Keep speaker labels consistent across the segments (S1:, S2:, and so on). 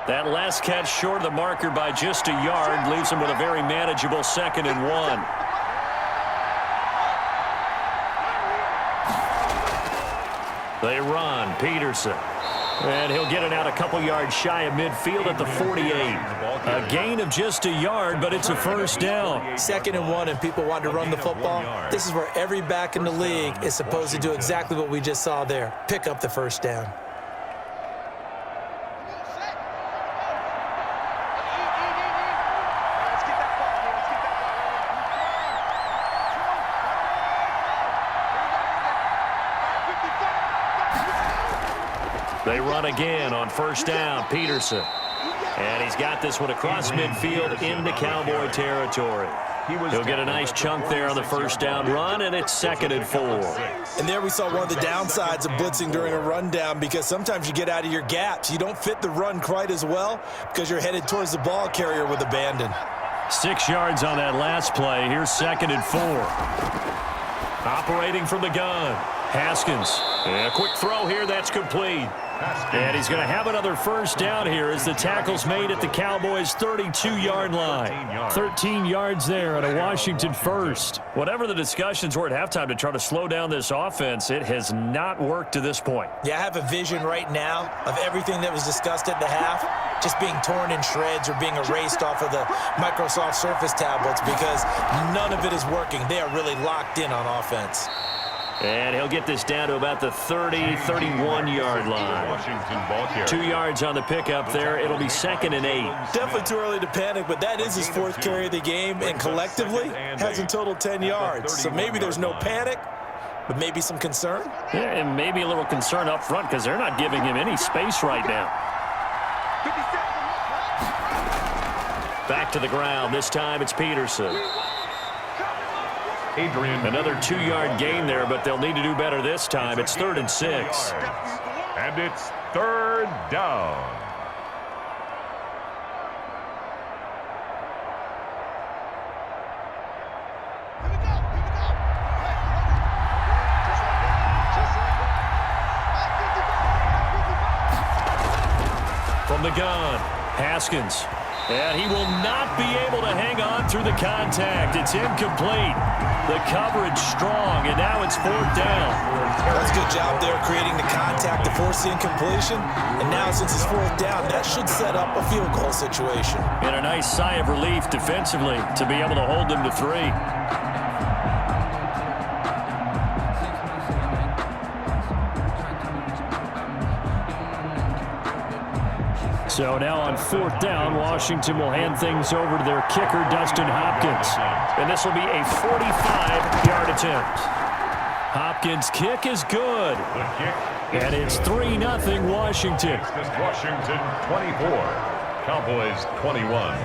S1: That last catch short of the marker by just a yard leaves him with a very manageable 2nd and 1. They run. Peterson. And he'll get it out a couple yards shy of midfield at the 48. A gain of just a yard, but it's a first down.
S2: 2nd and 1, and people want to run the football. This is where every back in the league is supposed to do exactly what we just saw there. Pick up the first down.
S1: They run again on first down. Peterson. And he's got this one across midfield into Cowboy territory. He'll get a nice chunk there on the first down run, and it's 2nd and 4.
S2: And there we saw one of the downsides of blitzing during a rundown, because sometimes you get out of your gaps. You don't fit the run quite as well because you're headed towards the ball carrier with abandon.
S1: 6 yards on that last play. Here's 2nd and 4. Operating from the gun. Haskins. And a quick throw here. That's complete. And he's going to have another first down here as the tackle's made at the Cowboys' 32-yard line. 13 yards there at a Washington first. Whatever the discussions were at halftime to try to slow down this offense, it has not worked to this point.
S2: Yeah, I have a vision right now of everything that was discussed at the half just being torn in shreds or being erased off of the Microsoft Surface tablets, because none of it is working. They are really locked in on offense.
S1: And he'll get this down to about the 31-yard line.
S3: Washington ball carrier.
S1: 2 yards on the pickup there. It'll be 2nd and 8.
S2: Definitely too early to panic, but that is his 4th carry of the game, and collectively has in total 10 yards. So maybe there's no panic, but maybe some concern.
S1: Yeah, and maybe a little concern up front because they're not giving him any space right now. Back to the ground. This time it's Peterson. Another 2-yard gain there, but they'll need to do better this time. It's 3rd and 6.
S3: And it's 3rd down.
S1: From the gun, Haskins. And he will not be able to hang on through the contact. It's incomplete. The coverage strong, and now it's 4th down.
S2: That's a good job there creating the contact to force the incompletion. And now since it's 4th down, that should set up a field goal situation.
S1: And a nice sigh of relief defensively to be able to hold them to 3. So now on 4th down, Washington will hand things over to their kicker, Dustin Hopkins. And this will be a 45-yard attempt. Hopkins' kick is good. And it's 3-0 Washington.
S3: Washington 24, Cowboys 21.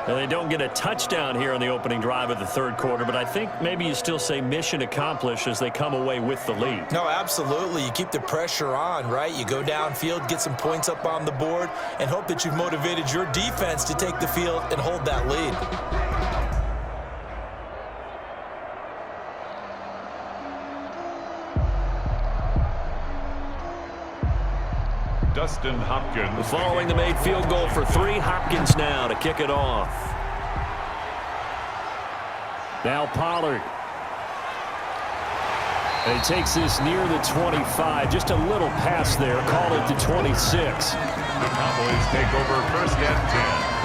S1: Now, they don't get a touchdown here in the opening drive of the 3rd quarter, but I think maybe you still say mission accomplished as they come away with the lead.
S2: No, absolutely. You keep the pressure on, right? You go downfield, get some points up on the board, and hope that you've motivated your defense to take the field and hold that lead.
S3: Dustin Hopkins.
S1: Following the made field goal for 3, Hopkins now to kick it off. Now Pollard. And he takes this near the 25. Just a little pass there. Call it to 26.
S3: The Cowboys take over 1st and 10.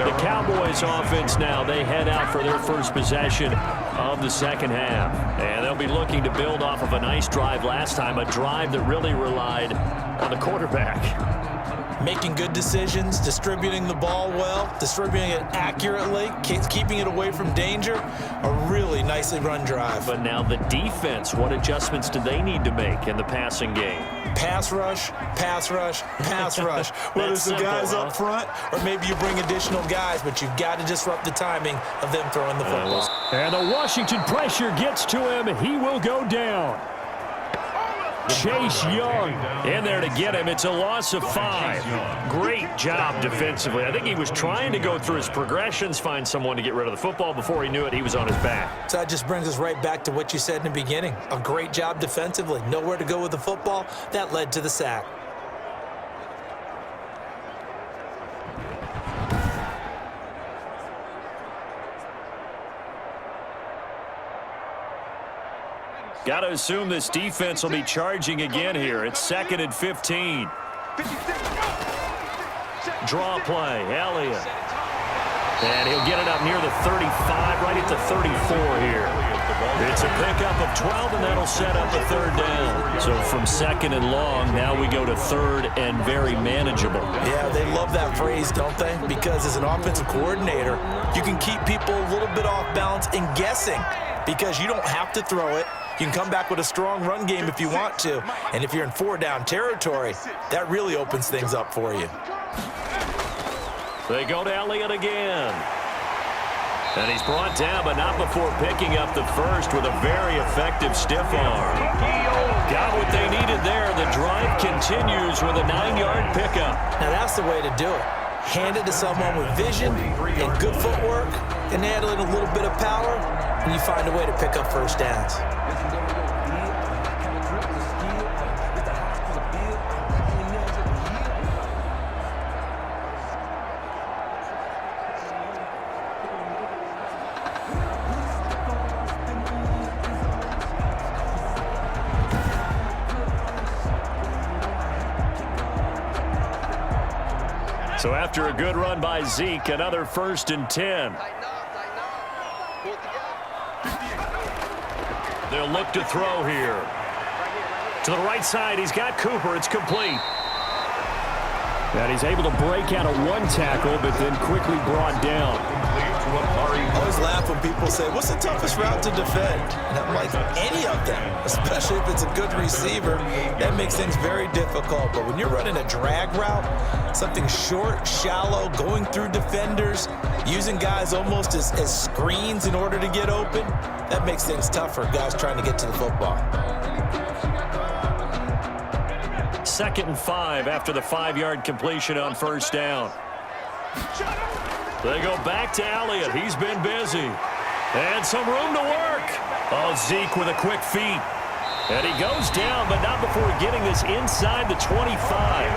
S1: The Cowboys offense now, they head out for their first possession of the 2nd half. And they'll be looking to build off of a nice drive last time, a drive that really relied on the quarterback.
S2: Making good decisions, distributing the ball well, distributing it accurately, keeping it away from danger. A really nicely run drive.
S1: But now the defense, what adjustments do they need to make in the passing game?
S2: Pass rush, pass rush, pass rush. Whether it's the guys up front or maybe you bring additional guys, but you've got to disrupt the timing of them throwing the football.
S1: And the Washington pressure gets to him. He will go down. Chase Young in there to get him. It's a loss of 5. Great job defensively. I think he was trying to go through his progressions, find someone to get rid of the football. Before he knew it, he was on his back.
S2: So that just brings us right back to what you said in the beginning. A great job defensively. Nowhere to go with the football. That led to the sack.
S1: Got to assume this defense will be charging again here. It's 2nd and 15. Draw play, Elliott. And he'll get it up near the 35, right at the 34 here. It's a pickup of 12, and that'll set up a 3rd down. So from 2nd and long, now we go to 3rd and very manageable.
S2: Yeah, they love that phrase, don't they? Because as an offensive coordinator, you can keep people a little bit off balance and guessing because you don't have to throw it. You can come back with a strong run game if you want to. And if you're in 4-down territory, that really opens things up for you.
S1: They go to Elliott again. And he's brought down, but not before picking up the first with a very effective stiff arm. Got what they needed there. The drive continues with a 9-yard pickup.
S2: Now that's the way to do it. Hand it to someone with vision and good footwork and add in a little bit of power, and you find a way to pick up first downs.
S1: So after a good run by Zeke, another 1st and 10. They'll look to throw here. To the right side, he's got Cooper. It's complete. And he's able to break out of 1 tackle, but then quickly brought down.
S2: I always laugh when people say, what's the toughest route to defend? And I'm like, any of them, especially if it's a good receiver. That makes things very difficult. But when you're running a drag route, something short, shallow, going through defenders, using guys almost as screens in order to get open, that makes things tough for guys trying to get to the football.
S1: 2nd and 5 after the 5-yard completion on 1st down. They go back to Elliott. He's been busy. And some room to work. Oh, Zeke with a quick feet. And he goes down, but not before getting this inside the 25.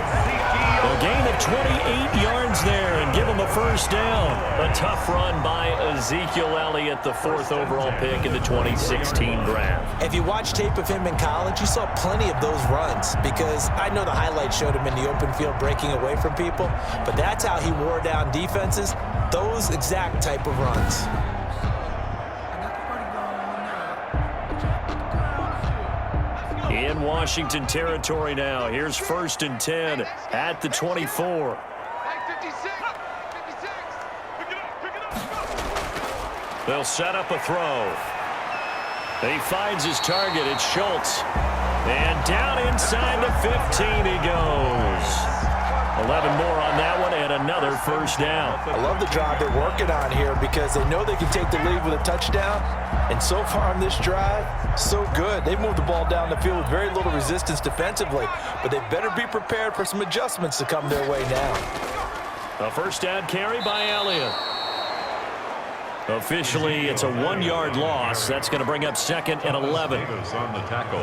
S1: A gain of 28 yards there and give him a 1st down. A tough run by Ezekiel Elliott, the 4th overall pick in the 2016 draft.
S2: If you watch tape of him in college, you saw plenty of those runs because I know the highlights showed him in the open field breaking away from people, but that's how he wore down defenses, those exact type of runs.
S1: In Washington territory now. Here's 1st and 10 at the 24. They'll set up a throw. He finds his target. It's Schultz. And down inside the 15 he goes. 11 more on that one and another 1st down.
S2: I love the drive they're working on here because they know they can take the lead with a touchdown. And so far on this drive, so good. They moved the ball down the field with very little resistance defensively, but they better be prepared for some adjustments to come their way now.
S1: A 1st down carry by Elliott. Officially, it's a 1-yard loss. That's going to bring up 2nd and 11.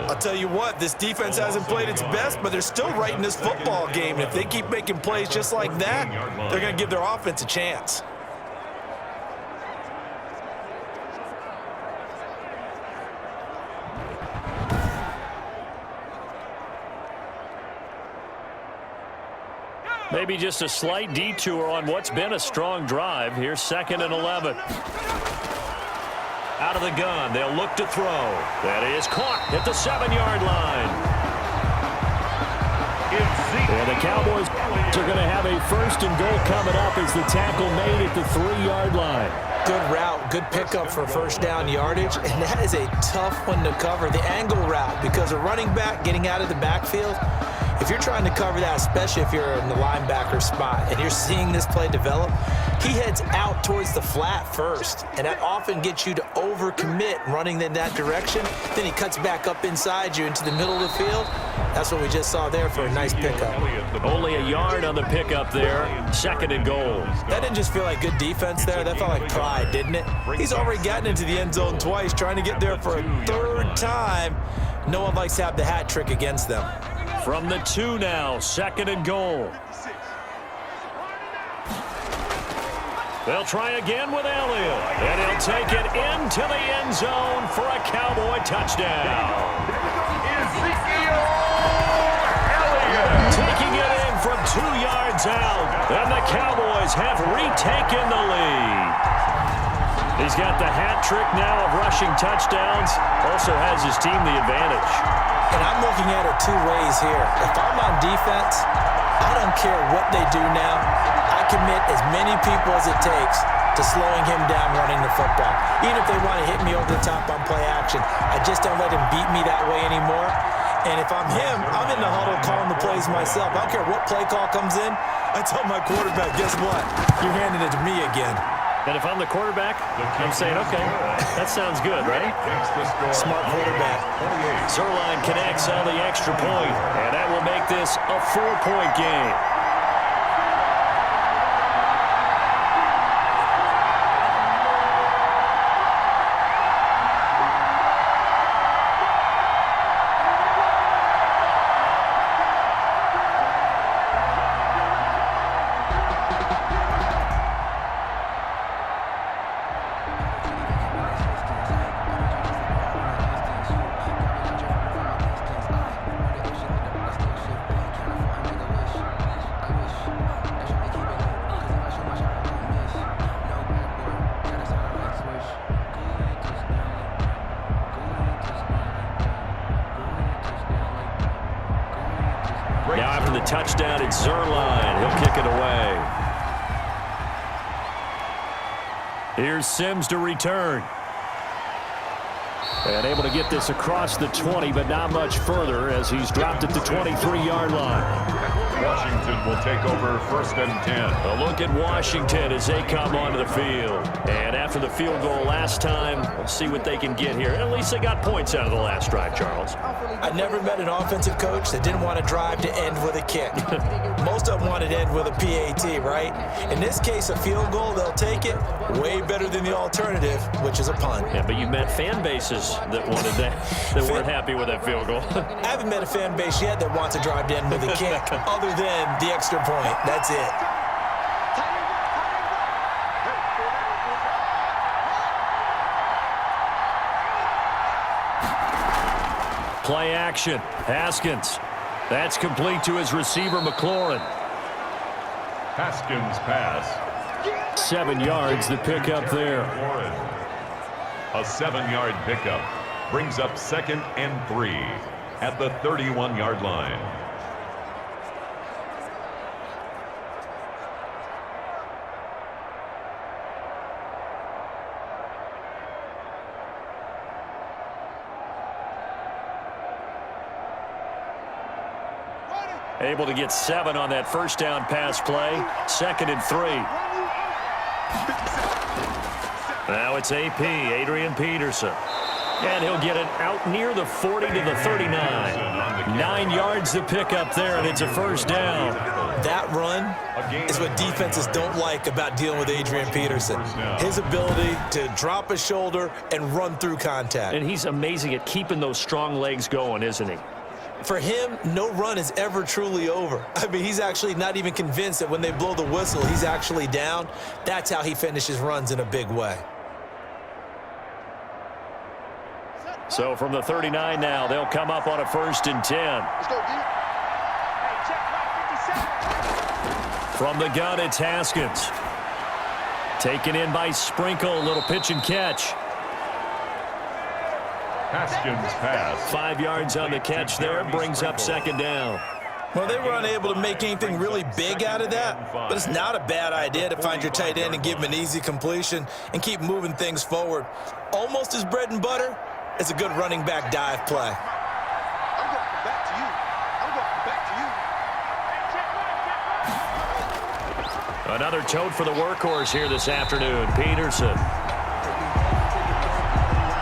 S2: I'll tell you what, this defense hasn't played its best, but they're still right in this football game. And if they keep making plays just like that, they're going to give their offense a chance.
S1: Maybe just a slight detour on what's been a strong drive. Here's 2nd and 11. Out of the gun, they'll look to throw. That is caught at the 7-yard line. And the Cowboys are going to have a 1st and goal coming up as the tackle made at the 3-yard line.
S2: Good route, good pickup for 1st down yardage, and that is a tough one to cover, the angle route, because a running back getting out of the backfield, if you're trying to cover that, especially if you're in the linebacker spot and you're seeing this play develop, he heads out towards the flat first, and that often gets you to overcommit running in that direction. Then he cuts back up inside you into the middle of the field. That's what we just saw there for a nice pickup.
S1: Only a yard on the pickup there. 2nd and goal.
S2: That didn't just feel like good defense there. That felt like pride, didn't it? He's already gotten into the end zone twice, trying to get there for a 3rd time. No one likes to have the hat trick against them.
S1: From the 2 now, 2nd and goal. They'll try again with Elliott, and he'll take it into the end zone for a Cowboy touchdown. Taking it in from 2 yards out, and the Cowboys have retaken the lead. He's got the hat trick now of rushing touchdowns, also has his team the advantage.
S2: And I'm looking at it 2 ways here. If I'm on defense, I don't care what they do now. I commit as many people as it takes to slowing him down running the football. Even if they want to hit me over the top on play action, I just don't let him beat me that way anymore. And if I'm him, I'm in the huddle calling the plays myself. I don't care what play call comes in. I tell my quarterback, guess what? You're handing it to me again.
S1: And if I'm the quarterback, I'm saying, okay, that sounds good, right?
S2: Smart quarterback.
S1: Zuerlein connects on the extra point, and that will make this a 4-point game. Now after the touchdown, it's Zuerlein. He'll kick it away. Here's Sims to return. And able to get this across the 20, but not much further as he's dropped at the 23-yard line.
S3: Washington will take over 1st and 10.
S1: A look at Washington as they come onto the field. And after the field goal last time, we'll see what they can get here. At least they got points out of the last drive, Charles.
S2: I never met an offensive coach that didn't want to drive to end with a kick. Most of them wanted to end with a PAT, right? In this case, a field goal, they'll take it. Way better than the alternative, which is a punt.
S1: Yeah, but you met fan bases that wanted that, that weren't happy with that field goal.
S2: I haven't met a fan base yet that wants to drive to end with a kick, other than the extra point. That's it.
S1: Play action. Haskins. That's complete to his receiver, McLaurin.
S3: Haskins pass.
S1: 7 yards to pick up there.
S3: A 7-yard pickup brings up 2nd and 3 at the 31-yard line.
S1: Able to get 7 on that first down pass play. 2nd and 3. Now it's AP, Adrian Peterson. And he'll get it out near the 40 to the 39. 9 yards to pick up there, and it's a first down.
S2: That run is what defenses don't like about dealing with Adrian Peterson. His ability to drop a shoulder and run through contact.
S1: And he's amazing at keeping those strong legs going, isn't he?
S2: For him, no run is ever truly over. I mean, he's actually not even convinced that when they blow the whistle, he's actually down. That's how he finishes runs in a big way.
S1: So from the 39 now, they'll come up on a 1st and 10.
S4: Let's go, D.
S1: From the gun, it's Haskins. Taken in by Sprinkle, little pitch and catch.
S3: Haskins pass.
S1: 5 yards on the catch there, brings up 2nd down.
S2: Well, they were unable to make anything really big out of that, but it's not a bad idea to find your tight end and give him an easy completion and keep moving things forward. Almost his bread and butter is a good running back dive play.
S4: I'm going back to you. I'm going back to you.
S1: Another tote for the workhorse here this afternoon, Peterson.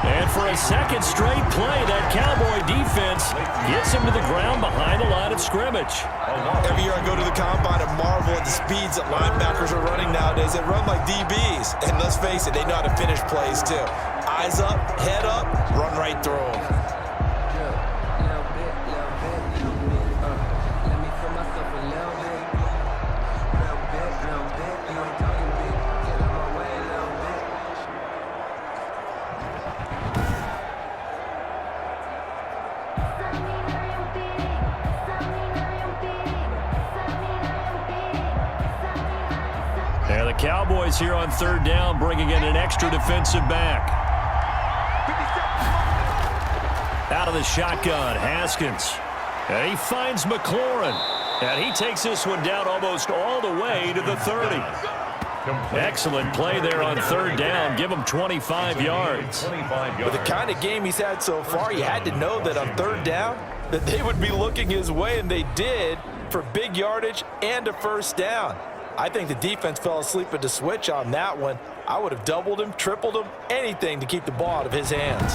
S1: And for a second straight play, that Cowboy defense gets him to the ground behind the line of scrimmage.
S2: Every year I go to the combine and marvel at the speeds that linebackers are running nowadays. They run like DBs. And let's face it, they know how to finish plays too. Eyes up, head up, run right through them.
S1: And the Cowboys here on third down, bringing in an extra defensive back. Out of the shotgun, Haskins. And he finds McLaurin. And he takes this one down almost all the way to the 30. Excellent play there on third down. Give him 25 yards.
S2: With the kind of game he's had so far, you had to know that on third down that they would be looking his way, and they did, for big yardage and a first down. I think the defense fell asleep at the switch on that one. I would have doubled him, tripled him, anything to keep the ball out of his hands.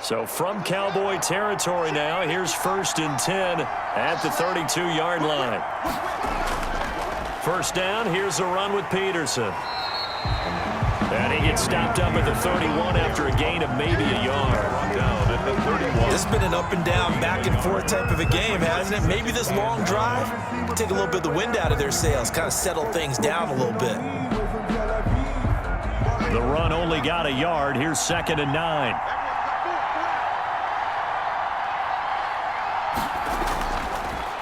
S1: So from Cowboy territory now, here's 1st and 10 at the 32-yard line. First down, here's a run with Peterson. And he gets stopped up at the 31 after a gain of maybe a yard.
S2: This has been an up and down, back and forth type of a game, hasn't it? Maybe this long drive will take a little bit of the wind out of their sails, kind of settle things down a little bit.
S1: The run only got a yard. Here's 2nd and 9.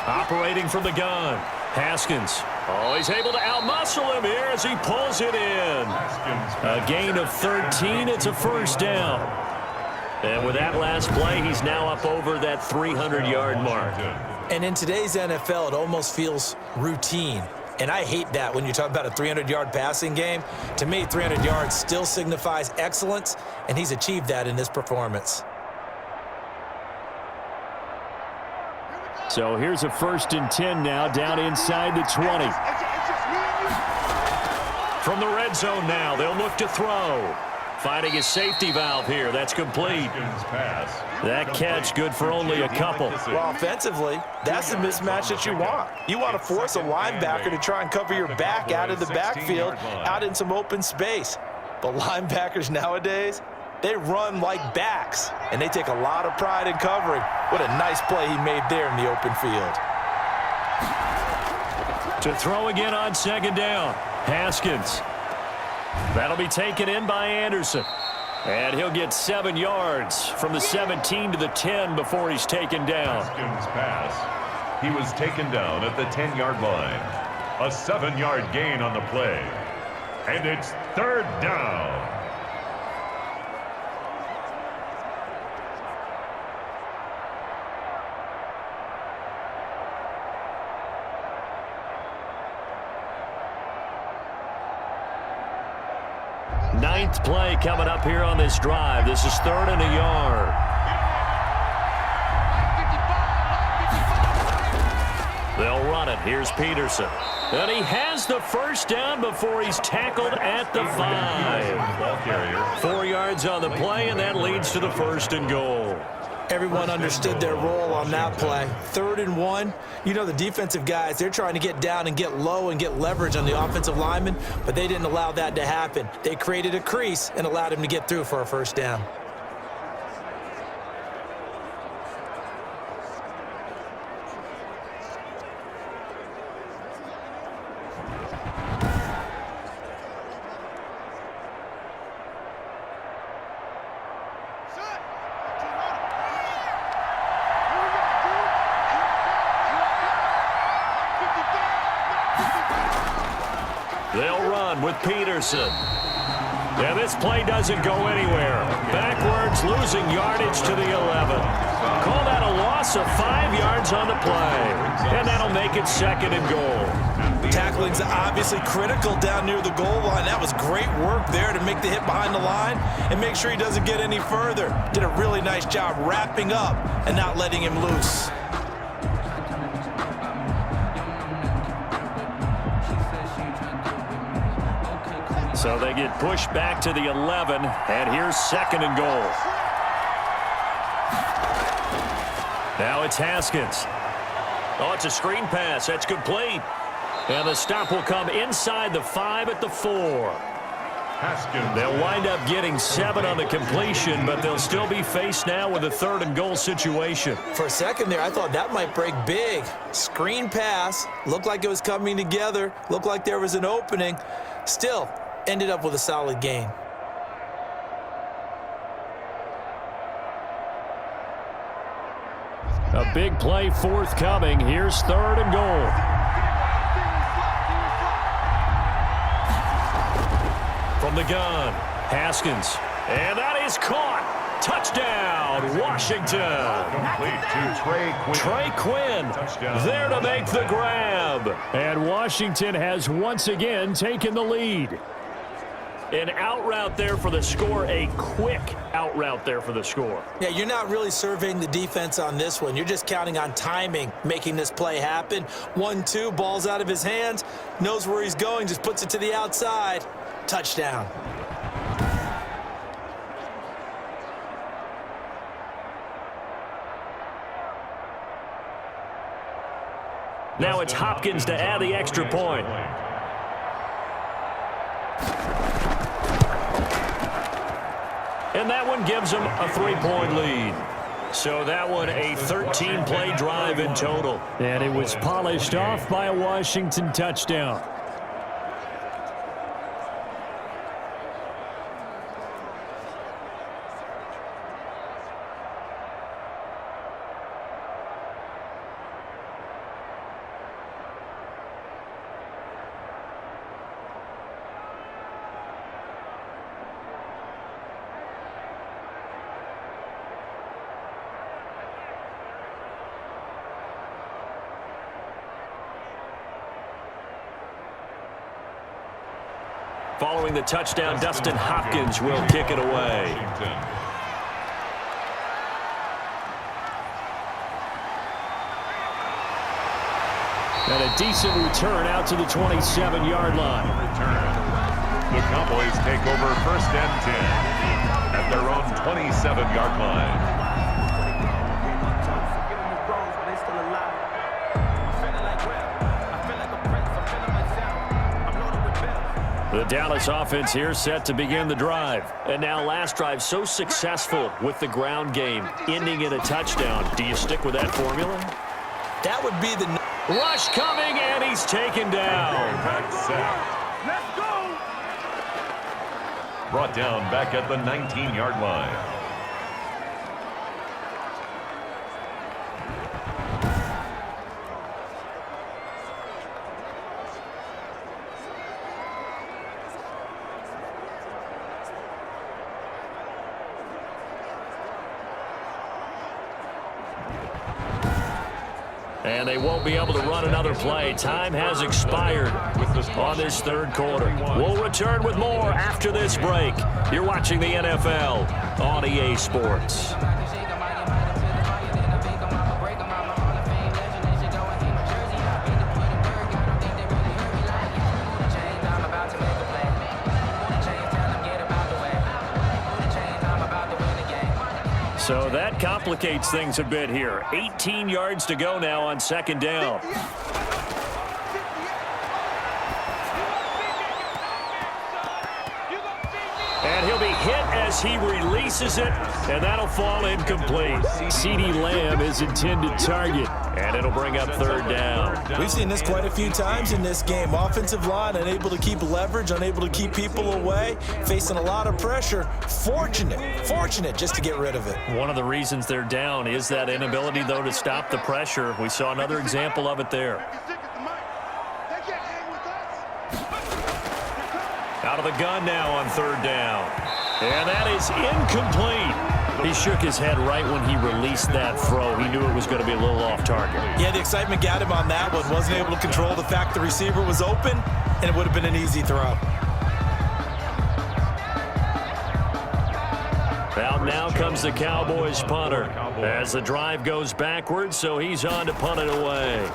S1: Operating from the gun, Haskins. Oh, he's able to outmuscle him here as he pulls it in. A gain of 13. It's a first down. And with that last play, he's now up over that 300-yard mark.
S2: And in today's NFL, it almost feels routine. And I hate that when you talk about a 300-yard passing game. To me, 300 yards still signifies excellence, and he's achieved that in this performance.
S1: So here's a 1st and 10 now, down inside the 20. From the red zone now, they'll look to throw. Finding a safety valve here. That's complete. That catch good for only a couple.
S2: Well, offensively, that's the mismatch that you want. You want to force a linebacker to try and cover your back out of the backfield, out in some open space. But linebackers nowadays, they run like backs, and they take a lot of pride in covering. What a nice play he made there in the open field.
S1: To throw again on 2nd down, Haskins. That'll be taken in by Anderson. And he'll get 7 yards from the 17 to the 10 before he's taken down.
S3: Haskins pass. He was taken down at the 10-yard line. A 7-yard gain on the play. And it's 3rd down.
S1: Ninth play coming up here on this drive. This is 3rd and a yard. They'll run it. Here's Peterson. And he has the first down before he's tackled at the 5. 4 yards on the play, and that leads to the 1st and goal.
S2: Everyone understood their role on that play. 3rd and 1. You know, the defensive guys, they're trying to get down and get low and get leverage on the offensive lineman, but they didn't allow that to happen. They created a crease and allowed him to get through for a first down.
S1: They'll run with Peterson. Yeah, this play doesn't go anywhere. Backwards, losing yardage to the 11. Call that a loss of 5 yards on the play. And that'll make it 2nd and goal.
S2: Tackling's obviously critical down near the goal line. That was great work there to make the hit behind the line and make sure he doesn't get any further. Did a really nice job wrapping up and not letting him loose.
S1: So they get pushed back to the 11, and here's 2nd and goal. Now it's Haskins. Oh, it's a screen pass. That's complete. And the stop will come inside the 5 at the 4.
S3: Haskins.
S1: They'll wind up getting 7 on the completion, but they'll still be faced now with a 3rd and goal situation.
S2: For a second there, I thought that might break big. Screen pass. Looked like it was coming together. Looked like there was an opening. Still, ended up with a solid gain.
S1: A big play forthcoming. Here's 3rd and goal. From the gun, Haskins. And that is caught. Touchdown, Washington.
S3: Complete to Trey Quinn.
S1: Trey Quinn
S3: Touchdown.
S1: there to make the grab. And Washington has once again taken the lead. An out route there for the score, a quick out route there for the score.
S2: Yeah, you're not really surveying the defense on this one. You're just counting on timing, making this play happen. 1-2, ball's out of his hands, knows where he's going, just puts it to the outside. Touchdown.
S1: Now it's Hopkins to add the extra point. And that one gives them a 3-point lead. So that one a 13-play drive in total. And it was polished off by a Washington touchdown. Following the touchdown, Dustin Hopkins will kick it away. And a decent return out to the 27-yard line.
S3: The Cowboys take over 1st and 10 at their own 27-yard line.
S1: The Dallas offense here set to begin the drive. And now last drive so successful with the ground game, ending in a touchdown. Do you stick with that formula?
S2: That would be the...
S1: Rush coming, and he's taken down.
S3: Let's go! Brought down back at the 19-yard line.
S1: And they won't be able to run another play. Time has expired on this 3rd quarter. We'll return with more after this break. You're watching the NFL on EA Sports. So that complicates things a bit here. 18 yards to go now on 2nd down. And he'll be hit as he releases it, and that'll fall incomplete. CeeDee Lamb is intended target, and it'll bring up 3rd down.
S2: We've seen this quite a few times in this game. Offensive line unable to keep leverage, unable to keep people away, facing a lot of pressure. Fortunate just to get rid of it.
S1: One of the reasons they're down is that inability, though, to stop the pressure. We saw another example of it there. Out of the gun now on 3rd down. And that is incomplete. He shook his head right when he released that throw. He knew it was going to be a little off target.
S2: Yeah, the excitement got him on that one. Wasn't able to control the fact the receiver was open, and it would have been an easy throw.
S1: Out now comes the Cowboys punter as the drive goes backwards, so he's on to punt it away.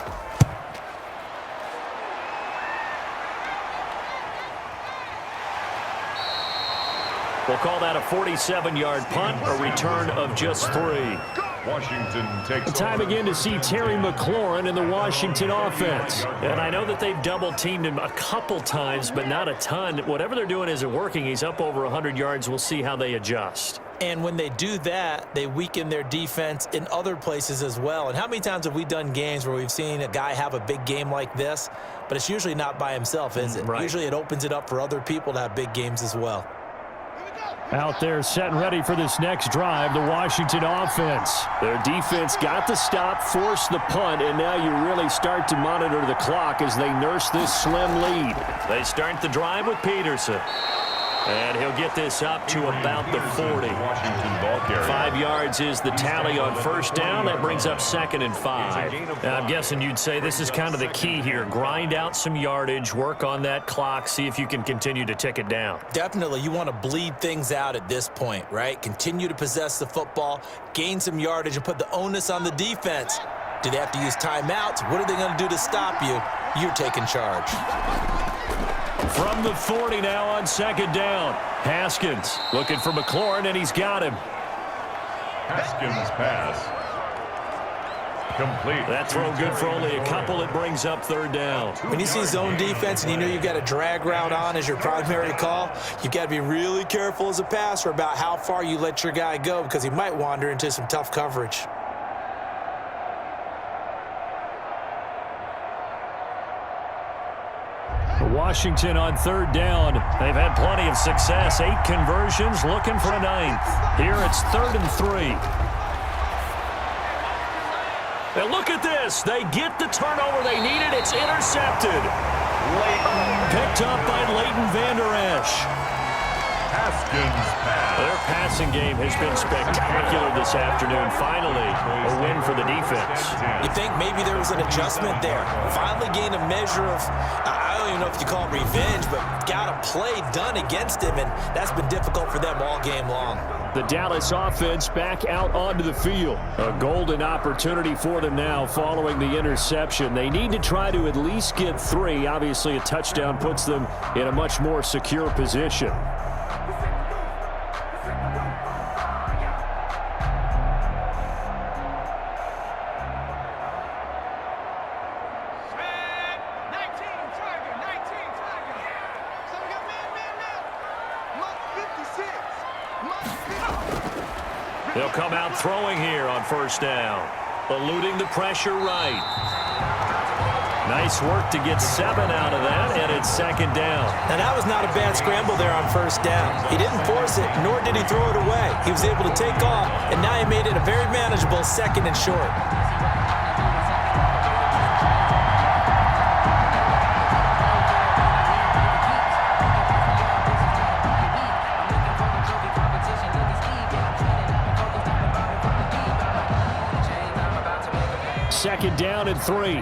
S1: We'll call that a 47-yard punt, a return of just 3.
S3: Washington takes
S1: Time again to see Terry McLaurin in the Washington offense. And I know that they've double-teamed him a couple times, but not a ton. Whatever they're doing isn't working. He's up over 100 yards. We'll see how they adjust.
S2: And when they do that, they weaken their defense in other places as well. And how many times have we done games where we've seen a guy have a big game like this, but it's usually not by himself, is it?
S1: Right.
S2: Usually it opens it up for other people to have big games as well.
S1: Out there set and ready for this next drive, the Washington offense. Their defense got the stop, forced the punt, and now you really start to monitor the clock as they nurse this slim lead. They start the drive with Peterson. And he'll get this up to about the 40.
S3: Washington ball carrier.
S1: 5 yards is the tally on first down. That brings up 2nd and 5. Now, I'm guessing you'd say this is kind of the key here. Grind out some yardage, work on that clock, see if you can continue to tick it down.
S2: Definitely, you want to bleed things out at this point, right? Continue to possess the football, gain some yardage, and put the onus on the defense. Do they have to use timeouts? What are they going to do to stop you? You're taking charge.
S1: From the 40 now on 2nd down. Haskins looking for McLaurin, and he's got him.
S3: Haskins pass. Complete.
S1: That throw good for only a couple. It brings up 3rd down.
S2: When you see zone defense and you know you've got a drag route on as your primary call, you've got to be really careful as a passer about how far you let your guy go because he might wander into some tough coverage.
S1: Washington on 3rd down. They've had plenty of success. 8 conversions, looking for a 9th. Here it's 3rd and 3. And look at this. They get the turnover they needed. It's intercepted. Picked up by Leighton Vander Esch.
S3: Haskins pass.
S1: Their passing game has been spectacular this afternoon. Finally, a win for the defense.
S2: You think maybe there was an adjustment there. Finally gained a measure of, I don't even know if you call it revenge, but got a play done against him, and that's been difficult for them all game long.
S1: The Dallas offense back out onto the field. A golden opportunity for them now following the interception. They need to try to at least get 3. Obviously, a touchdown puts them in a much more secure position. They'll come out throwing here on 1st down. Eluding the pressure right. Nice work to get 7 out of that, and it's 2nd down.
S2: Now, that was not a bad scramble there on 1st down. He didn't force it, nor did he throw it away. He was able to take off, and now he made it a very manageable 2nd and short.
S1: Second down and 3.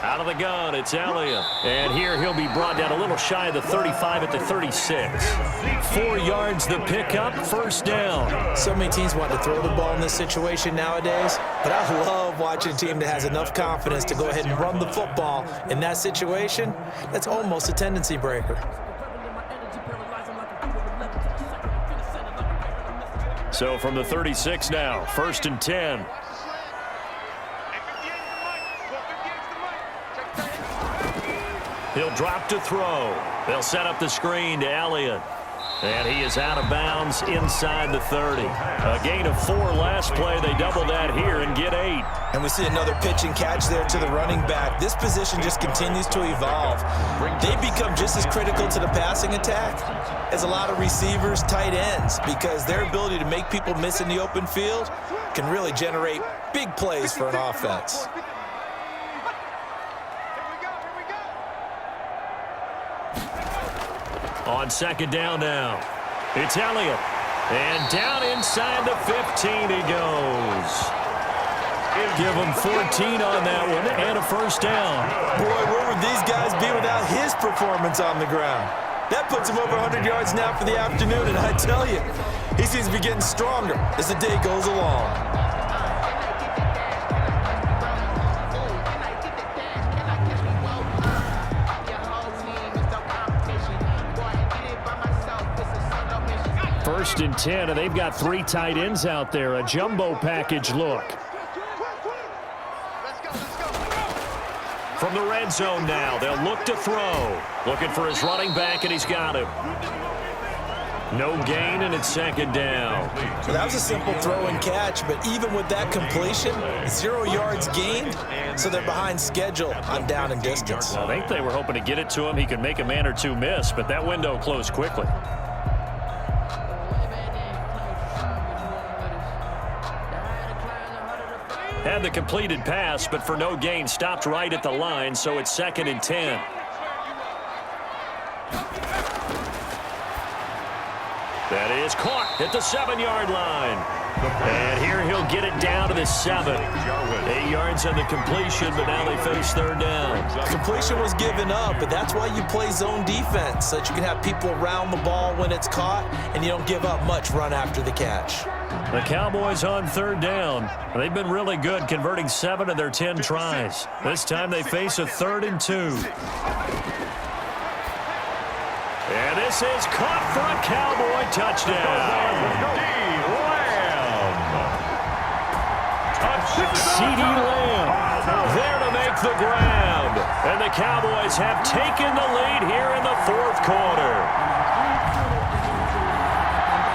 S1: Out of the gun, it's Elliott. And here he'll be brought down a little shy of the 35 at the 36. 4 yards the pickup, 1st down.
S2: So many teams want to throw the ball in this situation nowadays, but I love watching a team that has enough confidence to go ahead and run the football in that situation. That's almost a tendency breaker.
S1: So from the 36 now, 1st and 10. He'll drop to throw. They'll set up the screen to Elliott. And he is out of bounds inside the 30. A gain of 4 last play. They double that here and get 8.
S2: And we see another pitch and catch there to the running back. This position just continues to evolve. They become just as critical to the passing attack as a lot of receivers, tight ends, because their ability to make people miss in the open field can really generate big plays for an offense.
S1: On 2nd down now, it's Elliott. And down inside the 15 he goes. Give him 14 on that one and a 1st down.
S2: Boy, where would these guys be without his performance on the ground? That puts him over 100 yards now for the afternoon, and I tell you, he seems to be getting stronger as the day goes along.
S1: 1st and 10, and they've got 3 tight ends out there. A jumbo package look. From the red zone now, they'll look to throw. Looking for his running back, and he's got him. No gain, and it's 2nd down.
S2: Well, that was a simple throw and catch, but even with that completion, 0 yards gained, so they're behind schedule on down and distance.
S1: I think they were hoping to get it to him. He could make a man or two miss, but that window closed quickly. Had the completed pass, but for no gain, stopped right at the line, so it's 2nd and 10. That is caught at the 7-yard line. And here he'll get it down to the 7. 8 yards on the completion, but now they face 3rd down.
S2: Completion was given up, but that's why you play zone defense, so that you can have people around the ball when it's caught, and you don't give up much run after the catch.
S1: The Cowboys on 3rd down. They've been really good, converting 7 of their 10 tries. This time they face a 3rd and 2. And this is caught for a Cowboy touchdown. CeeDee Lamb there to make the grab. And the Cowboys have taken the lead here in the 4th quarter.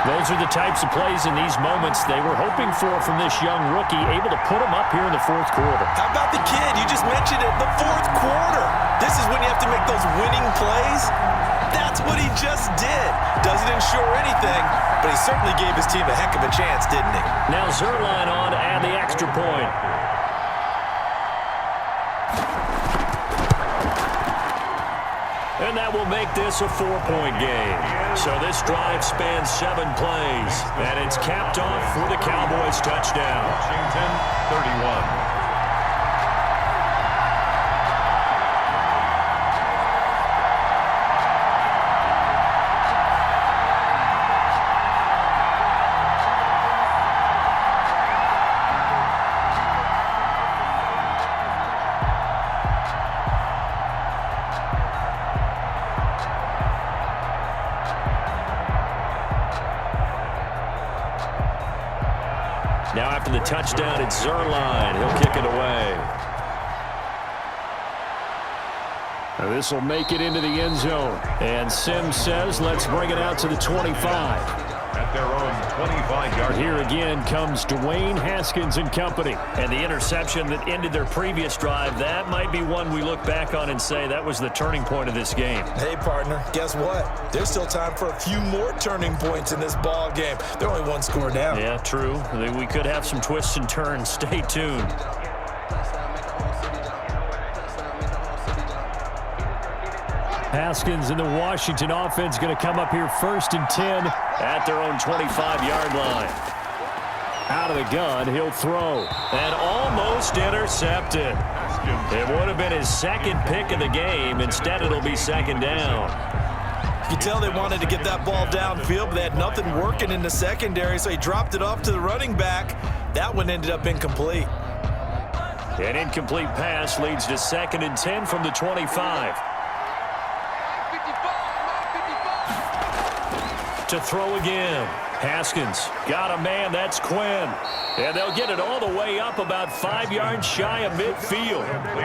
S1: Those are the types of plays in these moments they were hoping for from this young rookie, able to put them up here in the 4th quarter.
S2: How about the kid? You just mentioned it, the 4th quarter. This is when you have to make those winning plays. That's what he just did. Doesn't ensure anything, but he certainly gave his team a heck of a chance, didn't he?
S1: Now Zerline on to add the extra point. And that will make this a 4-point game. So this drive spans 7 plays, and it's capped off for the Cowboys touchdown.
S3: Washington, 31.
S1: Now after the touchdown, it's Zerline. He'll kick it away. Now this will make it into the end zone. And Sims says, let's bring it out to the 25.
S3: At their own 25-yard.
S1: Here again comes Dwayne Haskins and company. And the interception that ended their previous drive, that might be one we look back on and say that was the turning point of this game.
S2: Hey, partner, guess what? There's still time for a few more turning points in this ball game. They're only 1 score down.
S1: Yeah, true. We could have some twists and turns. Stay tuned. Haskins and the Washington offense going to come up here 1st and 10 at their own 25-yard line. Out of the gun, he'll throw. And almost intercepted. It would have been his 2nd pick of the game. Instead, it'll be 2nd down.
S2: You can tell they wanted to get that ball downfield, but they had nothing working in the secondary, so he dropped it off to the running back. That one ended up incomplete.
S1: An incomplete pass leads to 2nd and 10 from the 25. To throw again. Haskins got a man. That's Quinn. And they'll get it all the way up about 5 yards shy of midfield.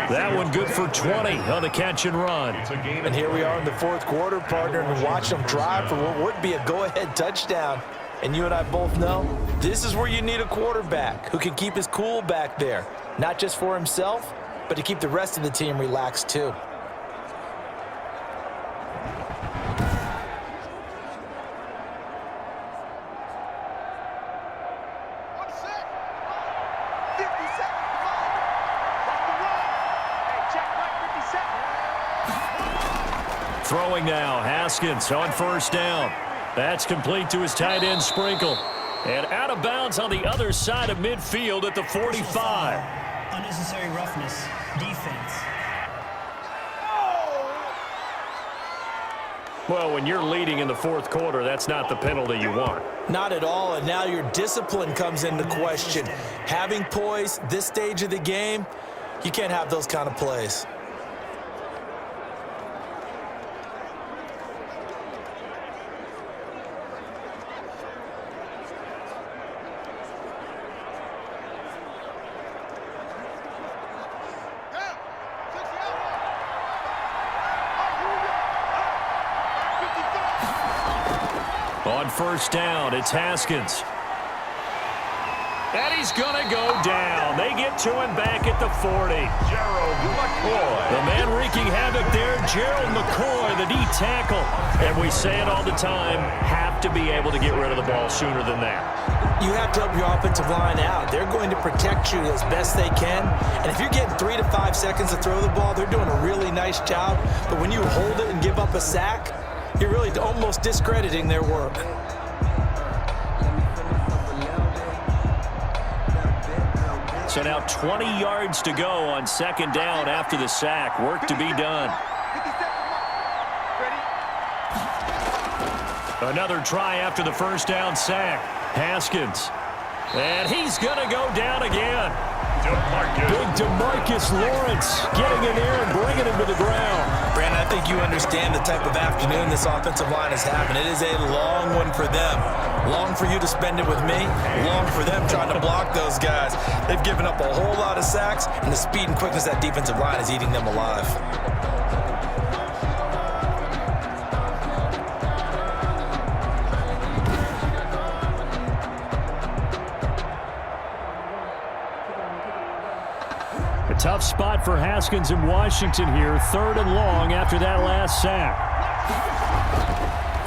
S1: That one good for 20 on the catch and run.
S2: And here we are in the 4th quarter, partner, and watch them drive for what would be a go-ahead touchdown. And you and I both know this is where you need a quarterback who can keep his cool back there. Not just for himself, but to keep the rest of the team relaxed too.
S1: Throwing now, Haskins on 1st down. That's complete to his tight end, Sprinkle. And out of bounds on the other side of midfield at the 45.
S4: Unnecessary roughness, defense.
S1: Well, when you're leading in the 4th quarter, that's not the penalty you want.
S2: Not at all, and now your discipline comes into question. Having poise this stage of the game, you can't have those kind of plays.
S1: On first down, it's Haskins. And he's going to go down. They get to him back at the 40.
S3: Gerald McCoy.
S1: The man wreaking havoc there, Gerald McCoy, the D tackle. And we say it all the time, have to be able to get rid of the ball sooner than that.
S2: You have to help your offensive line out. They're going to protect you as best they can. And if you're getting 3 to 5 seconds to throw the ball, they're doing a really nice job. But when you hold it and give up a sack, you're really almost discrediting their work.
S1: So now 20 yards to go on second down after the sack. Work to be done. Another try after the first down sack. Haskins. And he's going to go down again. Big DeMarcus Lawrence getting in there and bringing him to the ground.
S2: Brandon, I think you understand the type of afternoon this offensive line is having. It is a long one for them. Long for you to spend it with me. Long for them trying to block those guys. They've given up a whole lot of sacks, and the speed and quickness of that defensive line is eating them alive.
S1: Tough spot for Haskins in Washington here. Third and long after that last sack.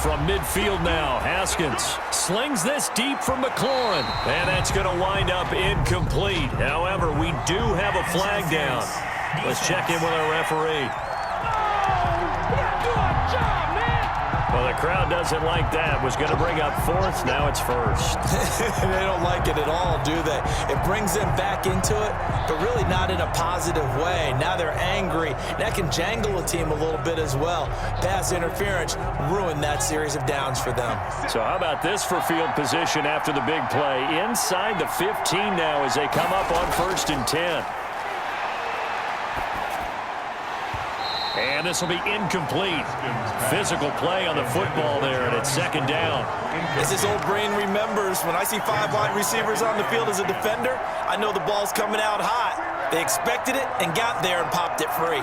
S1: From midfield now, Haskins slings this deep from McLaurin. And that's going to wind up incomplete. However, we do have a flag down. Let's check in with our referee. Well, the crowd doesn't like that. Was going to bring up fourth. Now it's first.
S2: They don't like it at all, do they? It brings them back into it, but really not in a positive way. Now they're angry. That can jangle a team a little bit as well. Pass interference ruined that series of downs for them.
S1: So how about this for field position after the big play? Inside the 15 now as they come up on 1st and 10. And this will be incomplete. Physical play on the football there, and it's second down.
S2: As this old brain remembers, when I see 5 wide receivers on the field as a defender, I know the ball's coming out hot. They expected it and got there and popped it free.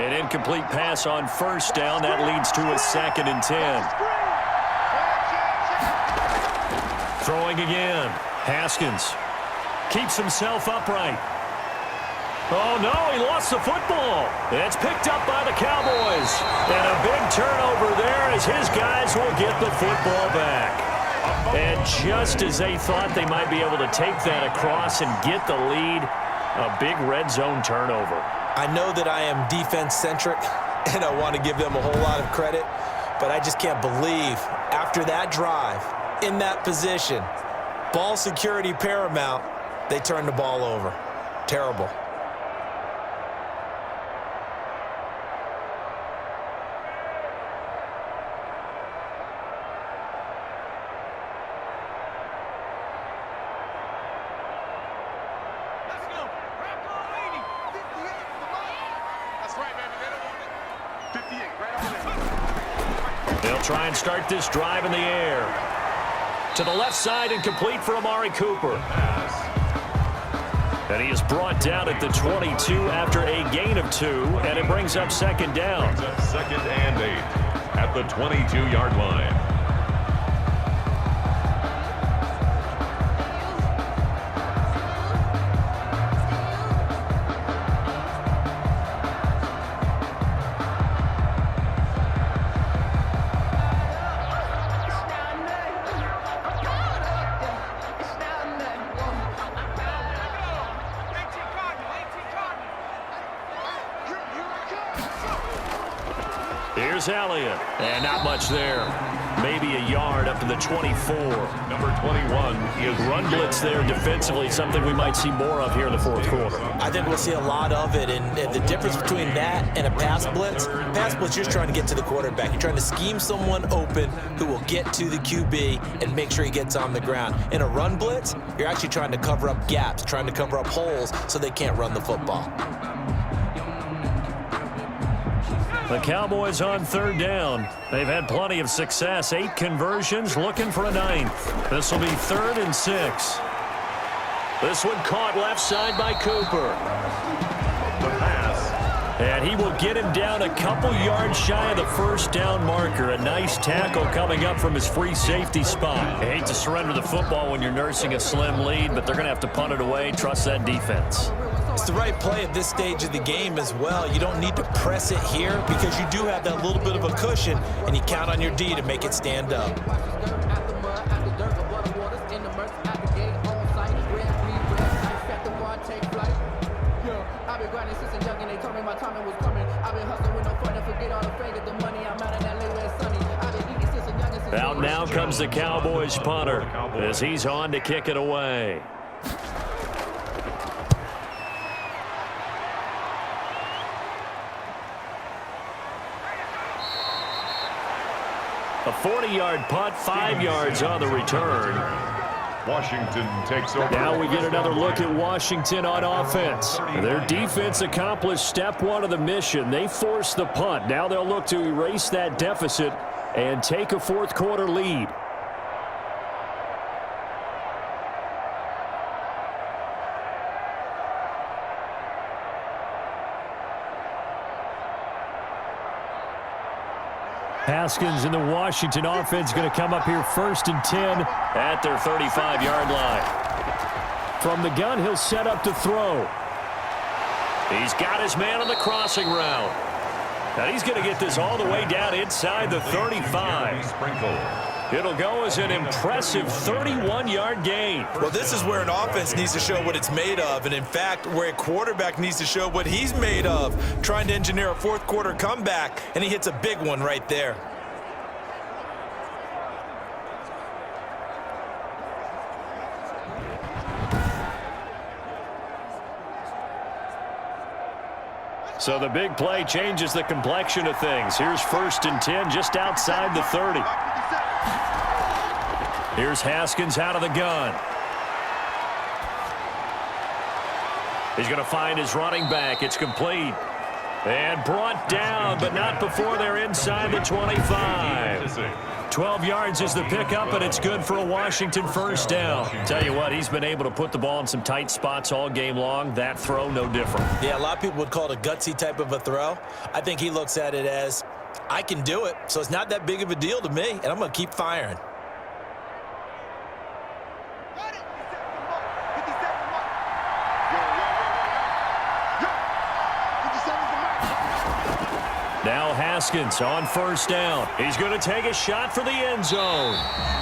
S1: An incomplete pass on first down. That leads to a 2nd and 10. Throwing again. Haskins keeps himself upright. Oh, no, he lost the football. It's picked up by the Cowboys. And a big turnover there as his guys will get the football back. And just as they thought they might be able to take that across and get the lead, a big red zone turnover.
S2: I know that I am defense-centric, and I want to give them a whole lot of credit, but I just can't believe after that drive, in that position, ball security paramount, they turned the ball over. Terrible.
S1: They'll try and start this drive in the air. To the left side and complete for Amari Cooper. And he is brought down at the 22 after a gain of 2, and it brings up second down.
S3: 2nd and 8 at the 22-yard line.
S1: Here's Elliott. And not much there. Maybe a yard up to the 24.
S3: Number 21 is
S1: Run blitz there defensively, something we might see more of here in the 4th quarter.
S2: I think we'll see a lot of it, and the difference between that and a pass blitz, you're just trying to get to the quarterback. You're trying to scheme someone open who will get to the QB and make sure he gets on the ground. In a run blitz, you're actually trying to cover up gaps, trying to cover up holes so they can't run the football.
S1: The Cowboys on 3rd down. They've had plenty of success. 8 conversions, looking for a 9th. This will be 3rd and 6. This one caught left side by Cooper.
S3: The pass.
S1: And he will get him down a couple yards shy of the first down marker. A nice tackle coming up from his free safety spot. I hate to surrender the football when you're nursing a slim lead, but they're going to have to punt it away. Trust that defense.
S2: It's the right play at this stage of the game as well. You don't need to press it here because you do have that little bit of a cushion, and you count on your D to make it stand up.
S1: Out now comes the Cowboys punter as he's on to kick it away. A 40-yard punt, 5 yards on the return.
S3: Washington takes over.
S1: Now we get another look at Washington on offense. Their defense accomplished step one of the mission. They forced the punt. Now they'll look to erase that deficit and take a fourth quarter lead. Haskins in the Washington offense going to come up here 1st and 10 at their 35-yard line. From the gun, he'll set up to throw. He's got his man on the crossing route. Now he's going to get this all the way down inside the 35. It'll go as an impressive 31-yard gain.
S2: Well, this is where an offense needs to show what it's made of, and in fact, where a quarterback needs to show what he's made of, trying to engineer a fourth quarter comeback, and he hits a big one right there.
S1: So the big play changes the complexion of things. Here's 1st and 10 just outside the 30. Here's Haskins out of the gun. He's going to find his running back. It's complete. And brought down, but not before they're inside the 25. 12 yards is the pickup, and it's good for a Washington first down. Tell you what, he's been able to put the ball in some tight spots all game long. That throw, no different.
S2: Yeah, a lot of people would call it a gutsy type of a throw. I think he looks at it as, I can do it, so it's not that big of a deal to me, and I'm going to keep firing.
S1: Now Haskins on 1st down. He's going to take a shot for the end zone.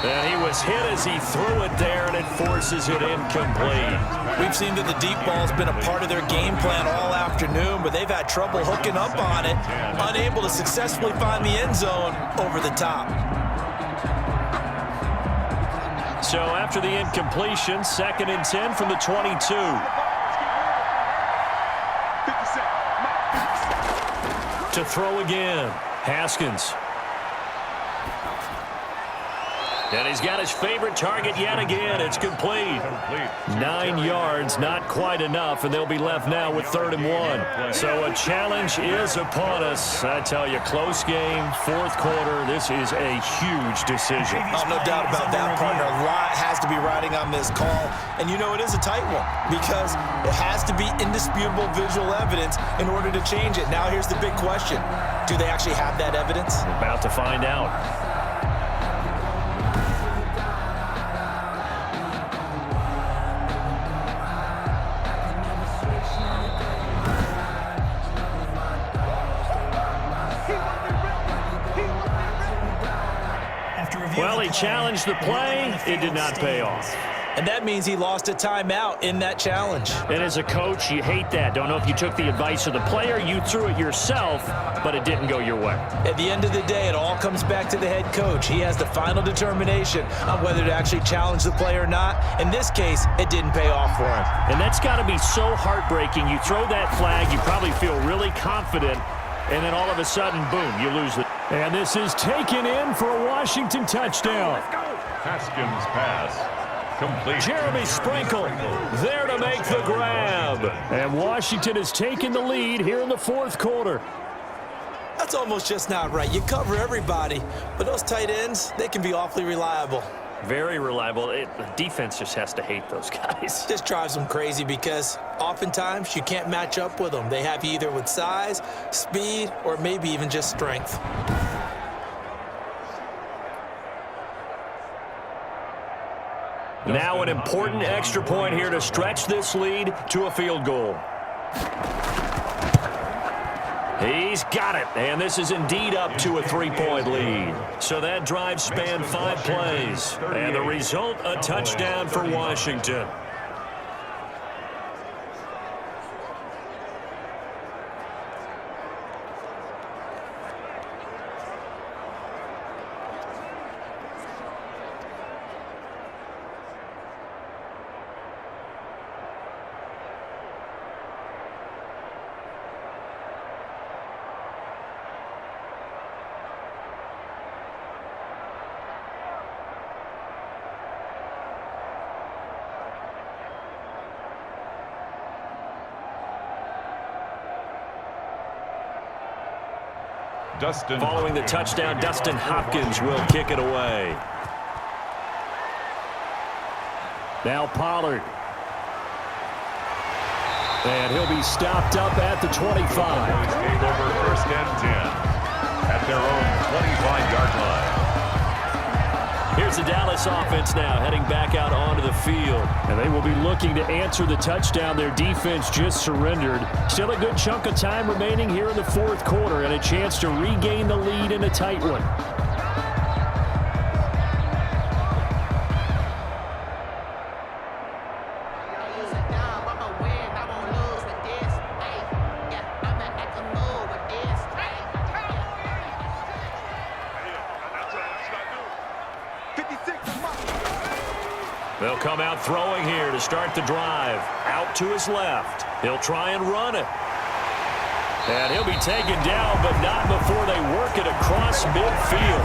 S1: And he was hit as he threw it there, and it forces it incomplete.
S2: We've seen that the deep ball's been a part of their game plan all afternoon, but they've had trouble hooking up on it, unable to successfully find the end zone over the top.
S1: So after the incompletion, 2nd and 10 from the 22. To throw again, Haskins. And he's got his favorite target yet again. It's complete. 9 yards, not quite enough, and they'll be left now with 3rd and 1. So a challenge is upon us. I tell you, close game, 4th quarter. This is a huge decision.
S2: Oh, no doubt about that, partner. A lot has to be riding on this call. And you know it is a tight one because it has to be indisputable visual evidence in order to change it. Now here's the big question. Do they actually have that evidence?
S1: We're about to find out. Well, he challenged the play. It did not pay off.
S2: And that means he lost a timeout in that challenge.
S1: And as a coach, you hate that. Don't know if you took the advice of the player, you threw it yourself, but it didn't go your way.
S2: At the end of the day, it all comes back to the head coach. He has the final determination on whether to actually challenge the play or not. In this case, it didn't pay off for him.
S1: And that's got to be so heartbreaking. You throw that flag, you probably feel really confident, and then all of a sudden, boom, you lose it. And this is taken in for a Washington touchdown.
S3: Haskins pass. Complete.
S1: Jeremy Sprinkle there to make the grab. And Washington has taken the lead here in the 4th quarter.
S2: That's almost just not right. You cover everybody, but those tight ends, they can be awfully reliable.
S1: Very reliable. The defense just has to hate those guys.
S2: Just drives them crazy because oftentimes you can't match up with them. They have you either with size, speed, or maybe even just strength.
S1: Now an important extra point here to stretch this lead to a field goal. He's got it, and this is indeed up to a 3-point lead. So that drive spanned 5 plays, and the result, a touchdown for Washington. Following the touchdown, Dustin Hopkins will kick it away. Now Pollard. And he'll be stopped up at the 25.
S3: Game over, 1st and 10 at their own 25-yard line.
S1: Here's the Dallas offense now heading back out onto the field. And they will be looking to answer the touchdown their defense just surrendered. Still a good chunk of time remaining here in the 4th quarter and a chance to regain the lead in a tight one. They'll come out throwing here to start the drive. Out to his left. He'll try and run it. And he'll be taken down, but not before they work it across midfield.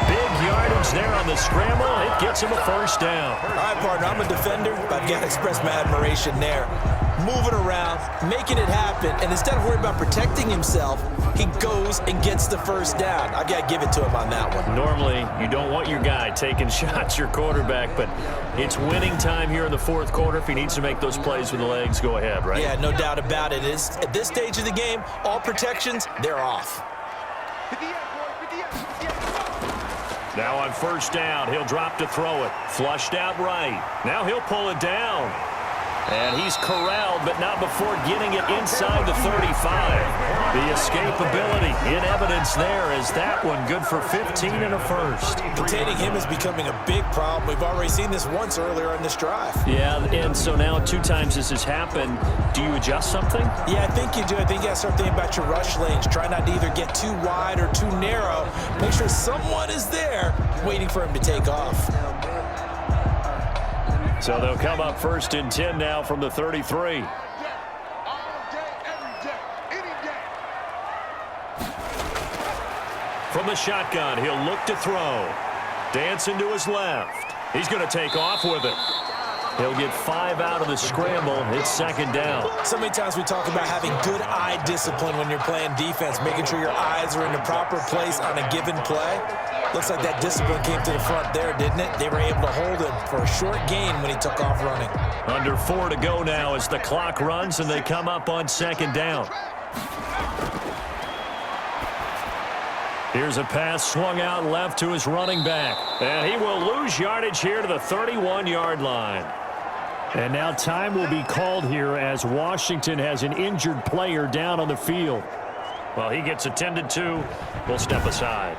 S1: Big yardage there on the scramble. It gets him a 1st down.
S2: All right, partner, I'm a defender, but I've got to express my admiration there. Moving around, making it happen, and instead of worrying about protecting himself, he goes and gets the 1st down. I've got to give it to him on that one.
S1: Normally, you don't want your guy taking shots, your quarterback, but it's winning time here in the 4th quarter. If he needs to make those plays with the legs, go ahead, right?
S2: Yeah, no doubt about it. At this stage of the game, all protections, they're off.
S1: Now on 1st down, he'll drop to throw it. Flushed out right. Now he'll pull it down. And he's corralled, but not before getting it inside the 35. The escapability in evidence there as that one good for 15 and a 1st.
S2: Containing him is becoming a big problem. We've already seen this once earlier in this drive.
S1: Yeah, and so now 2 times this has happened. Do you adjust something?
S2: Yeah, I think you do. I think you got to start thinking about your rush lanes. Try not to either get too wide or too narrow. Make sure someone is there waiting for him to take off.
S1: So they'll come up 1st and 10 now from the 33. From the shotgun, he'll look to throw. Dancing to his left. He's going to take off with it. He'll get 5 out of the scramble. It's 2nd down.
S2: So many times we talk about having good eye discipline when you're playing defense, making sure your eyes are in the proper place on a given play. Looks like that discipline came to the front there, didn't it? They were able to hold him for a short gain when he took off running.
S1: Under 4 to go now as the clock runs and they come up on 2nd down. Here's a pass swung out left to his running back. And he will lose yardage here to the 31-yard line. And now time will be called here as Washington has an injured player down on the field. Well, he gets attended to. We'll step aside.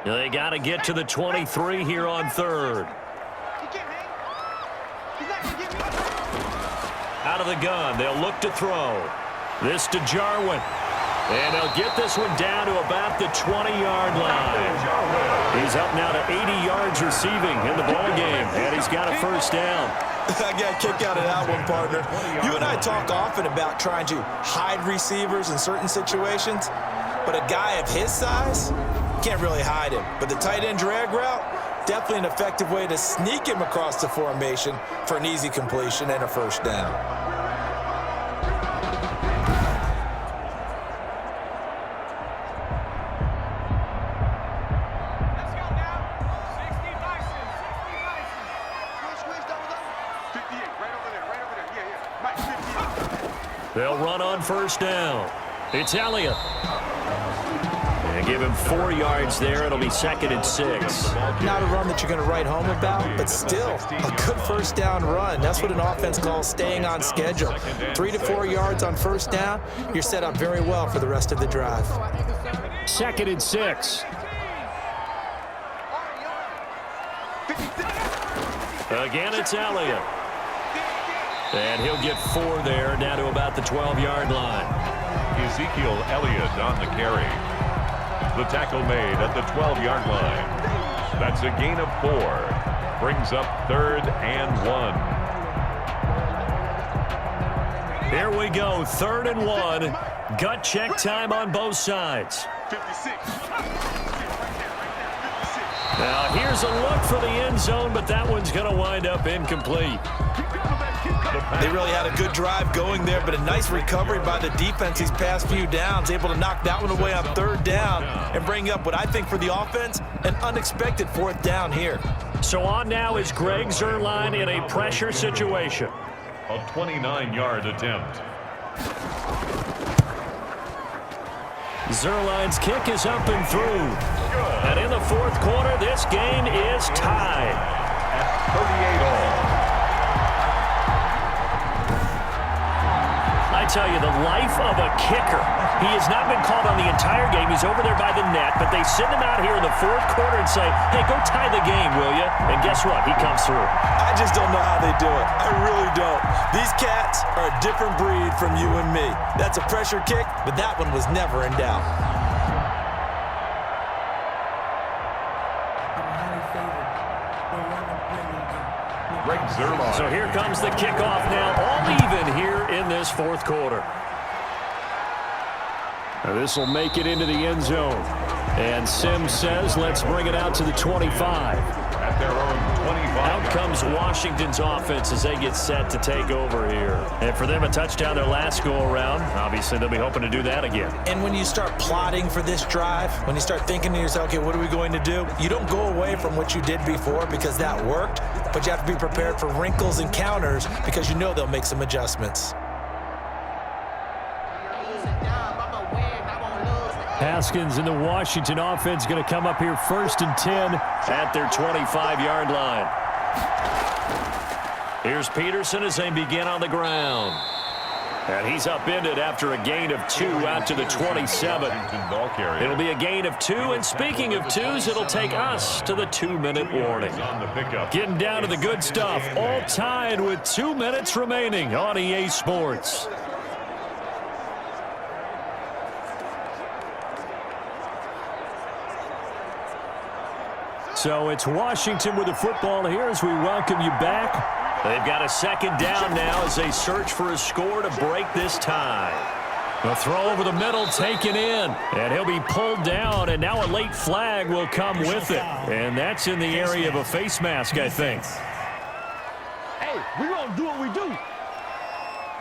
S1: They got to get to the 23 here on 3rd. Out of the gun, they'll look to throw. This to Jarwin. And they'll get this one down to about the 20-yard line. He's up now to 80 yards receiving in the ball game, and he's got a first down.
S2: I got a kick out of that one, partner. You and I talk often about trying to hide receivers in certain situations, but a guy of his size can't really hide him. But the tight end drag route, definitely an effective way to sneak him across the formation for an easy completion and a first down.
S1: They'll run on first down. It's Elliott. And give him 4 yards there. It'll be 2nd and 6.
S2: Not a run that you're going to write home about, but still a good first down run. That's what an offense calls staying on schedule. 3 to 4 yards on first down, you're set up very well for the rest of the drive.
S1: 2nd and 6. Again, it's Elliott. And he'll get 4 there, down to about the 12-yard line.
S3: Ezekiel Elliott on the carry. The tackle made at the 12-yard line. That's a gain of 4. Brings up 3rd and 1.
S1: Here we go, 3rd and 1. Gut check time on both sides.
S5: 56.
S1: Now, here's a look for the end zone, but that one's going to wind up incomplete.
S2: They really had a good drive going there, but a nice recovery by the defense these past few downs, able to knock that one away on 3rd down and bring up what I think for the offense, an unexpected 4th down here.
S1: So on now is Greg Zuerlein in a pressure situation.
S3: A 29-yard attempt.
S1: Zuerlein's kick is up and through. And in the 4th quarter, this game is tied.
S3: At 38 all.
S1: I tell you, the life of a kicker. He has not been called on the entire game. He's over there by the net, but they send him out here in the 4th quarter and say, hey, go tie the game, will you? And guess what? He comes through.
S2: I just don't know how they do it. I really don't. These cats are a different breed from you and me. That's a pressure kick, but that one was never in doubt.
S3: Greg Zuerlein.
S1: So here comes the kickoff now, all even here in this 4th quarter. Now this will make it into the end zone. And Sims says, let's bring it out to the 25.
S3: At their own 25.
S1: Out comes Washington's offense as they get set to take over here. And for them, a touchdown their last go-around. Obviously, they'll be hoping to do that again.
S2: And when you start plotting for this drive, when you start thinking to yourself, okay, what are we going to do? You don't go away from what you did before because that worked, but you have to be prepared for wrinkles and counters because you know they'll make some adjustments.
S1: Haskins and the Washington offense going to come up here 1st and 10 at their 25-yard line. Here's Peterson as they begin on the ground. And he's upended after a gain of 2 out to the 27. It'll be a gain of 2, and speaking of 2s, it'll take us to the 2-minute warning. Getting down to the good stuff, all tied with 2 minutes remaining on EA Sports. So it's Washington with the football here as we welcome you back. They've got a 2nd down now as they search for a score to break this tie. The throw over the middle taken in, and he'll be pulled down, and now a late flag will come with it. And that's in the area of a face mask, I think.
S5: Hey, we're going to do what we do.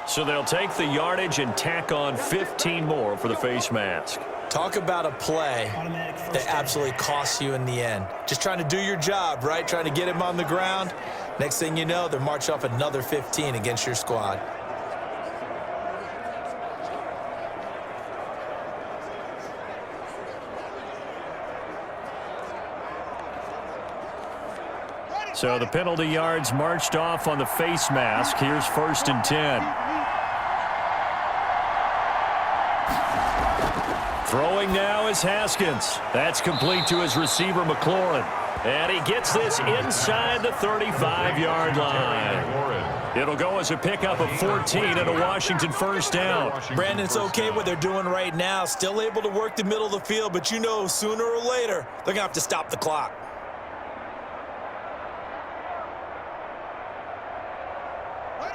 S1: So they'll take the yardage and tack on 15 more for the face mask.
S2: Talk about a play that absolutely costs you in the end. Just trying to do your job, right? Trying to get him on the ground. Next thing you know, they're marching off another 15 against your squad.
S1: So the penalty yards marched off on the face mask. Here's 1st and 10. Throwing now is Haskins. That's complete to his receiver, McLaurin. And he gets this inside the 35-yard line. It'll go as a pickup of 14 and a Washington first down.
S2: Brandon, it's okay what they're doing right now. Still able to work the middle of the field, but you know sooner or later they're going to have to stop the clock.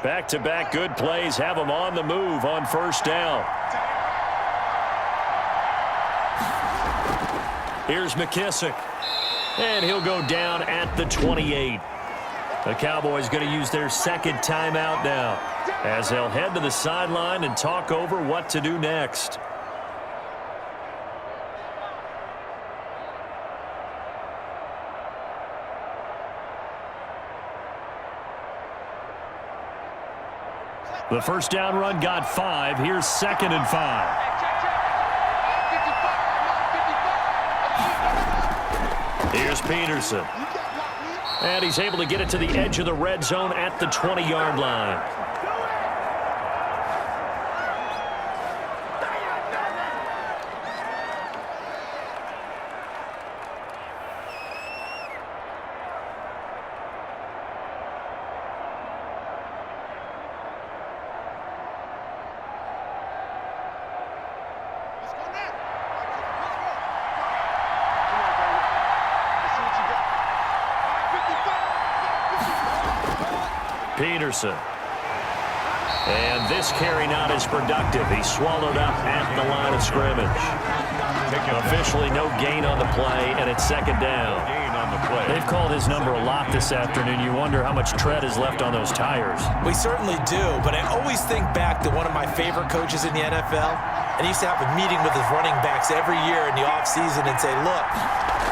S1: Back-to-back good plays have them on the move on first down. Here's McKissick. And he'll go down at the 28. The Cowboys going to use their second timeout now as they'll head to the sideline and talk over what to do next. The first down run got 5. Here's 2nd and 5. Here's Peterson. And he's able to get it to the edge of the red zone at the 20-yard line. Peterson. And this carry not as productive. He's swallowed up at the line of scrimmage. Officially no gain on the play, and it's 2nd down. They've called his number a lot this afternoon. You wonder how much tread is left on those tires.
S2: We certainly do, but I always think back to one of my favorite coaches in the NFL, and he used to have a meeting with his running backs every year in the offseason and say, look,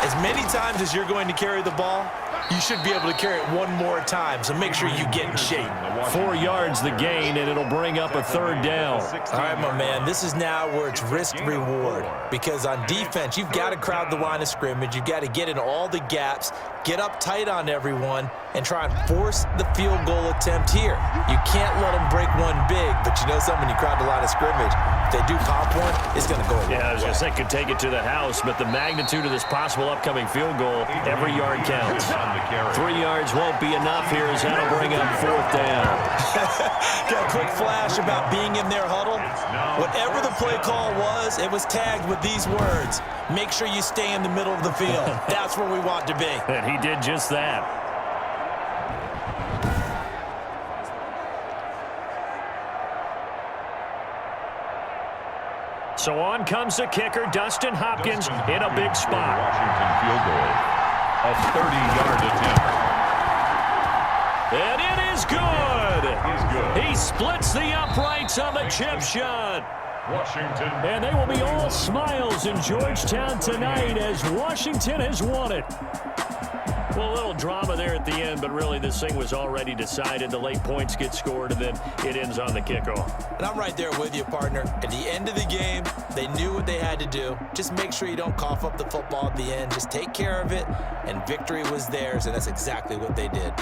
S2: as many times as you're going to carry the ball, you should be able to carry it one more time, so make sure you get in shape.
S1: 4 yards the gain, and it'll bring up a 3rd down.
S2: All right, my man, this is now where it's risk-reward, because on defense, you've got to crowd the line of scrimmage. You've got to get in all the gaps, get up tight on everyone, and try and force the field goal attempt here. You can't let them break one big, but you know something, when you crowd the line of scrimmage, if they do pop one, it's going to go a long way.
S1: Yeah, I was going to say could take it to the house, but the magnitude of this possible upcoming field goal, every yard counts. 3 yards won't be enough here as that'll bring up 4th down.
S2: Got a quick flash about being in their huddle. Whatever the play call was, it was tagged with these words: make sure you stay in the middle of the field. That's where we want to be.
S1: And he did just that. So on comes the kicker, Dustin Hopkins, in a big spot.
S3: Washington field goal. A 30-yard attempt.
S1: And it is good.
S3: He's good.
S1: He splits the uprights on the chip shot.
S3: Washington.
S1: And they will be all smiles in Georgetown tonight as Washington has won it. Well, a little drama there at the end, but really this thing was already decided. The late points get scored, and then it ends on the kickoff.
S2: And I'm right there with you, partner. At the end of the game, they knew what they had to do. Just make sure you don't cough up the football at the end. Just take care of it, and victory was theirs, and that's exactly what they did.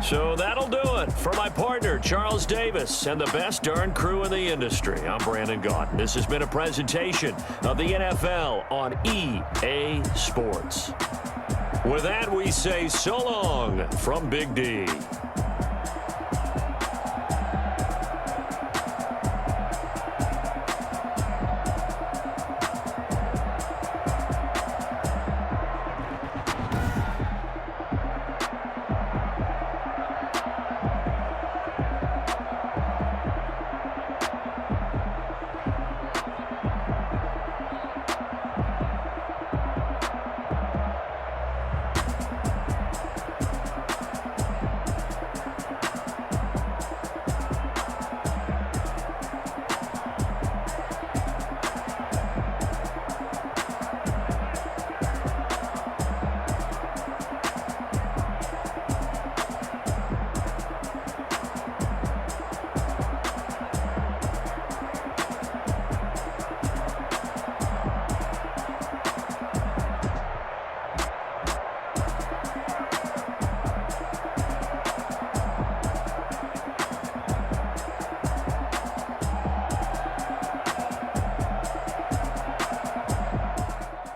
S1: So that'll do it for my partner, Charles Davis, and the best darn crew in the industry. I'm Brandon Gaunt. This has been a presentation of the NFL on EA Sports. With that, we say so long from Big D.